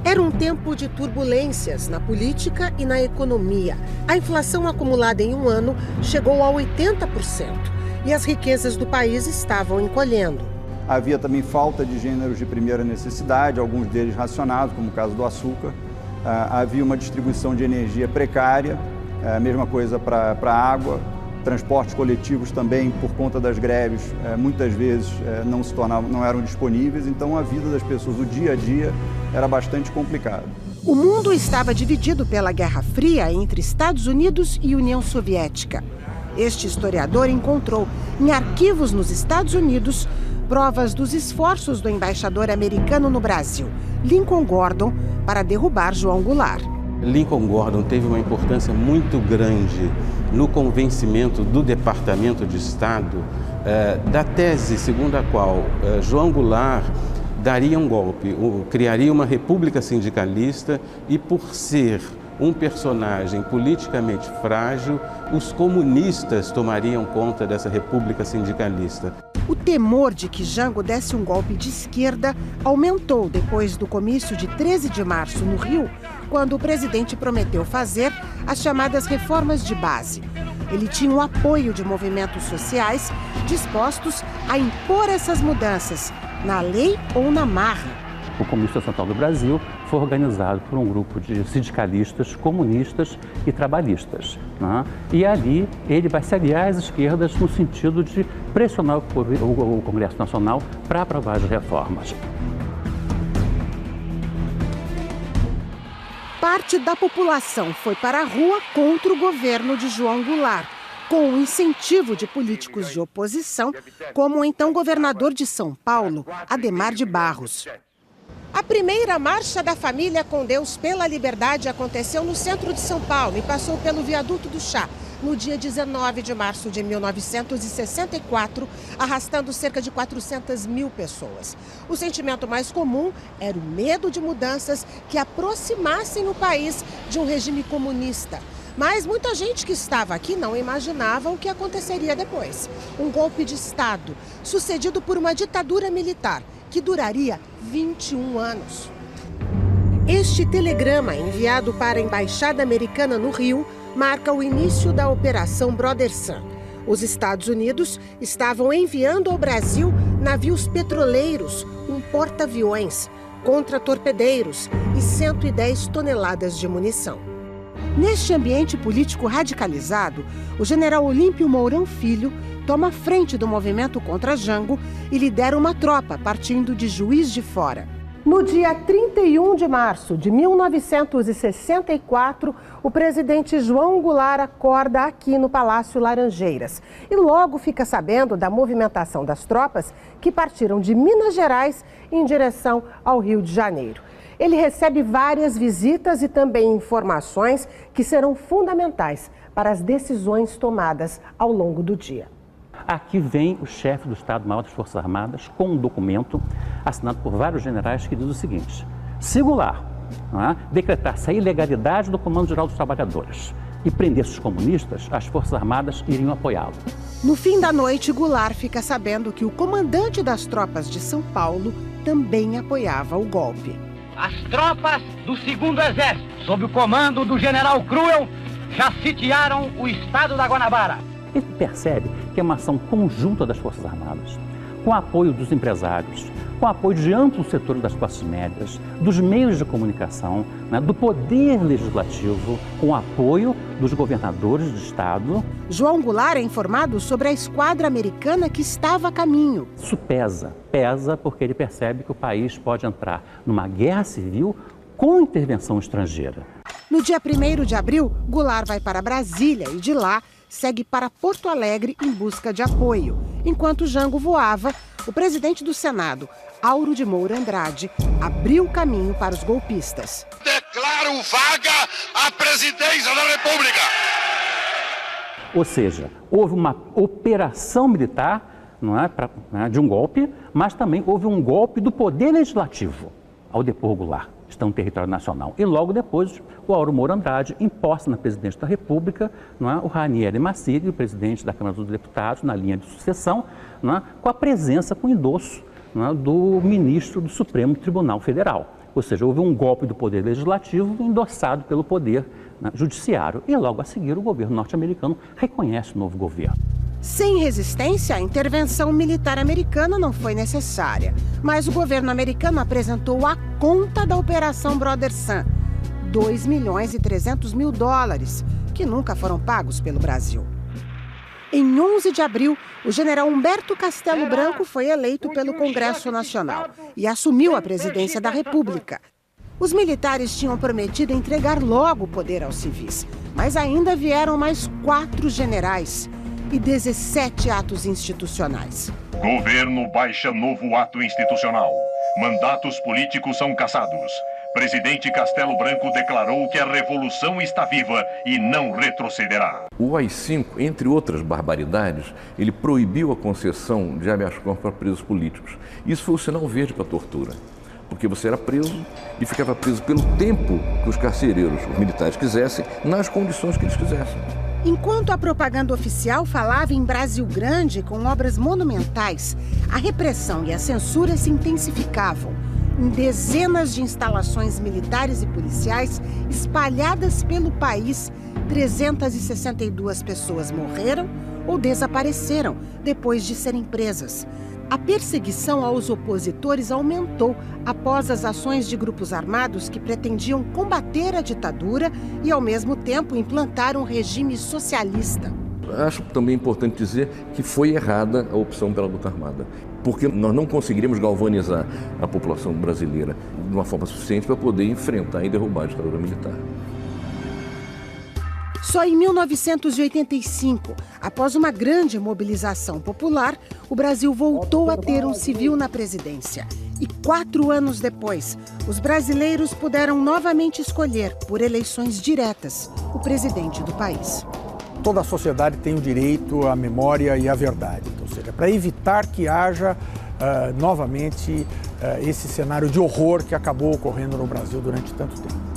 Era um tempo de turbulências na política e na economia. A inflação acumulada em um ano chegou a 80% e as riquezas do país estavam encolhendo. Havia também falta de gêneros de primeira necessidade, alguns deles racionados, como o caso do açúcar. Havia uma distribuição de energia precária, a mesma coisa para a água. Transportes coletivos também, por conta das greves, muitas vezes não eram disponíveis, então a vida das pessoas, o dia a dia, era bastante complicado. O mundo estava dividido pela Guerra Fria entre Estados Unidos e União Soviética. Este historiador encontrou em arquivos nos Estados Unidos provas dos esforços do embaixador americano no Brasil, Lincoln Gordon, para derrubar João Goulart. Lincoln Gordon teve uma importância muito grande no convencimento do Departamento de Estado da tese segundo a qual João Goulart daria um golpe, criaria uma república sindicalista e, por ser um personagem politicamente frágil, os comunistas tomariam conta dessa república sindicalista. O temor de que Jango desse um golpe de esquerda aumentou depois do comício de 13 de março no Rio, quando o presidente prometeu fazer as chamadas reformas de base. Ele tinha o apoio de movimentos sociais dispostos a impor essas mudanças, na lei ou na marra. O Comício Central do Brasil foi organizado por um grupo de sindicalistas, comunistas e trabalhistas, né? E ali ele vai se aliar às esquerdas no sentido de pressionar o Congresso Nacional para aprovar as reformas. Parte da população foi para a rua contra o governo de João Goulart, com o incentivo de políticos de oposição, como o então governador de São Paulo, Adhemar de Barros. A primeira Marcha da Família com Deus pela Liberdade aconteceu no centro de São Paulo e passou pelo Viaduto do Chá, no dia 19 de março de 1964, arrastando cerca de 400 mil pessoas. O sentimento mais comum era o medo de mudanças que aproximassem o país de um regime comunista. Mas muita gente que estava aqui não imaginava o que aconteceria depois. Um golpe de Estado, sucedido por uma ditadura militar, que duraria 21 anos. Este telegrama, enviado para a Embaixada Americana no Rio, marca o início da Operação Brother Sun. Os Estados Unidos estavam enviando ao Brasil navios petroleiros, um porta-aviões, contra-torpedeiros e 110 toneladas de munição. Neste ambiente político radicalizado, o general Olímpio Mourão Filho toma frente do movimento contra Jango e lidera uma tropa partindo de Juiz de Fora. No dia 31 de março de 1964, o presidente João Goulart acorda aqui no Palácio Laranjeiras e logo fica sabendo da movimentação das tropas que partiram de Minas Gerais em direção ao Rio de Janeiro. Ele recebe várias visitas e também informações que serão fundamentais para as decisões tomadas ao longo do dia. Aqui vem o chefe do Estado-Maior das Forças Armadas com um documento assinado por vários generais que diz o seguinte: se Goulart decretasse a ilegalidade do Comando Geral dos Trabalhadores e prendesse os comunistas, as Forças Armadas iriam apoiá-lo. No fim da noite, Goulart fica sabendo que o comandante das tropas de São Paulo também apoiava o golpe. As tropas do 2º Exército, sob o comando do general Cruel, já sitiaram o estado da Guanabara. Ele percebe que é uma ação conjunta das Forças Armadas, com apoio dos empresários, com apoio de amplos setores das classes médias, dos meios de comunicação, do poder legislativo, com apoio dos governadores do estado. João Goulart é informado sobre a esquadra americana que estava a caminho. Isso pesa porque ele percebe que o país pode entrar numa guerra civil com intervenção estrangeira. No dia 1º de abril, Goulart vai para Brasília e de lá segue para Porto Alegre em busca de apoio. Enquanto Jango voava, o presidente do Senado, Auro de Moura Andrade, abriu o caminho para os golpistas. Declaro vaga a presidência da República. Ou seja, houve uma operação militar, de um golpe, mas também houve um golpe do poder legislativo ao depor Goulart. Estão no território nacional. E logo depois, o Auro Moura Andrade imposta na presidente da República o Ranieri Massiri, o presidente da Câmara dos Deputados, na linha de sucessão, com a presença, com o endosso do ministro do Supremo Tribunal Federal. Ou seja, houve um golpe do poder legislativo endossado pelo poder judiciário. E logo a seguir o governo norte-americano reconhece o novo governo. Sem resistência, a intervenção militar americana não foi necessária. Mas o governo americano apresentou a conta da Operação Brother Sun, $2.300.000, que nunca foram pagos pelo Brasil. Em 11 de abril, o general Humberto Castelo Branco foi eleito pelo Congresso Nacional e assumiu a presidência da República. Os militares tinham prometido entregar logo o poder aos civis, mas ainda vieram mais 4 generais e 17 atos institucionais. Governo baixa novo ato institucional. Mandatos políticos são cassados. Presidente Castelo Branco declarou que a revolução está viva e não retrocederá. O AI-5, entre outras barbaridades, ele proibiu a concessão de habeas corpus para presos políticos. Isso foi o sinal verde para a tortura, porque você era preso e ficava preso pelo tempo que os carcereiros, os militares, quisessem, nas condições que eles quisessem. Enquanto a propaganda oficial falava em Brasil Grande com obras monumentais, a repressão e a censura se intensificavam. Em dezenas de instalações militares e policiais espalhadas pelo país, 362 pessoas morreram ou desapareceram depois de serem presas. A perseguição aos opositores aumentou após as ações de grupos armados que pretendiam combater a ditadura e, ao mesmo tempo, implantar um regime socialista. Acho também importante dizer que foi errada a opção pela luta armada, porque nós não conseguiríamos galvanizar a população brasileira de uma forma suficiente para poder enfrentar e derrubar a ditadura militar. Só em 1985, após uma grande mobilização popular, o Brasil voltou a ter um civil na presidência. E 4 anos depois, os brasileiros puderam novamente escolher, por eleições diretas, o presidente do país. Toda a sociedade tem o direito à memória e à verdade, ou seja, para evitar que haja novamente esse cenário de horror que acabou ocorrendo no Brasil durante tanto tempo.